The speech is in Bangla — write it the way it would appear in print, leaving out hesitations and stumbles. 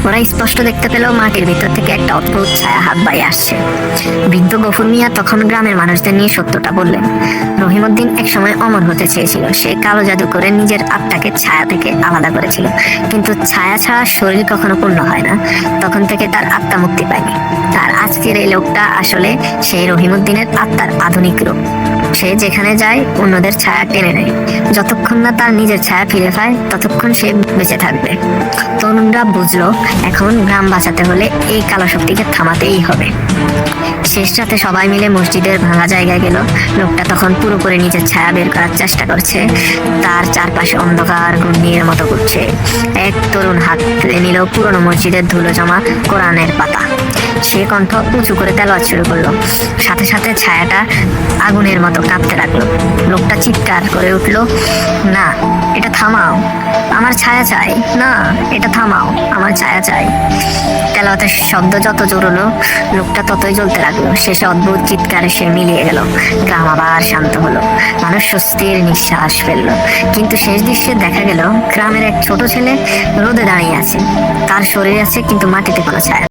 ওরা স্পষ্ট দেখতে পেল মাটির ভিতর থেকে একটা অদ্ভুত ছায়া হাত বাড়িয়ে আসছে। বৃদ্ধ গফুর মিয়া তখন গ্রামের মানুষদের নিয়ে সত্যটা বললেন। রহিমউদ্দিন একসময় অমর হতে চেয়েছিল। সে কালো জাদু করে নিজের আত্মাকে ছায়া থেকে আলাদা করেছিল, কিন্তু ছায়া ছাড়া শরীর কখনো পূর্ণ হয় না। তখন থেকে তার আত্মা মুক্তি পায়নি। আর আজকের এই লোকটা আসলে সেই রহিমউদ্দিনের আত্মার আধুনিক রূপ। সে যেখানে যায় অন্যদের ছায়া টেনে নেয়। যতক্ষণ না তার নিজের ছায়া ফিরে পায় ততক্ষণ সে বেঁচে থাকবে। তরুণরা বুঝলো এখন গ্রাম বাঁচাতে হলে এই কালো শক্তিকে থামাতেই হবে। শেষ রাতে সবাই মিলে মসজিদের ভাঙা জায়গায় গেল। লোকটা তখন পুরোপুরি নিজের ছায়া বের করার চেষ্টা করছে। তার চারপাশে অন্ধকার ঘূর্ণির মতো ঘুরছে। এক তরুণ হাত নিল পুরনো মসজিদের ধুলো জমা কোরআনের পাতা। সে কণ্ঠ উঁচু করে তেলাওয়াত শুরু করলো। সাথে সাথে ছায়াটা আগুনের মতো কাঁপতে লাগলো। লোকটা চিৎকার করে উঠলো, না, এটা থামাও, আমার ছায়া চাই, না, এটা থামাও, আমার ছায়া চাই। তেলাওয়াতের শব্দ যত জোর হলো লোকটা ততই জ্বলতে লাগলো। শেষে অদ্ভুত চিৎকারে সে মিলিয়ে গেল। গ্রাম আবার শান্ত হলো। মানুষ স্বস্তির নিঃশ্বাস ফেললো। কিন্তু শেষ দৃশ্যে দেখা গেল গ্রামের এক ছোট ছেলে রোদে দাঁড়িয়ে আছে। তার শরীর আছে কিন্তু মাটিতে কোনো ছায়া।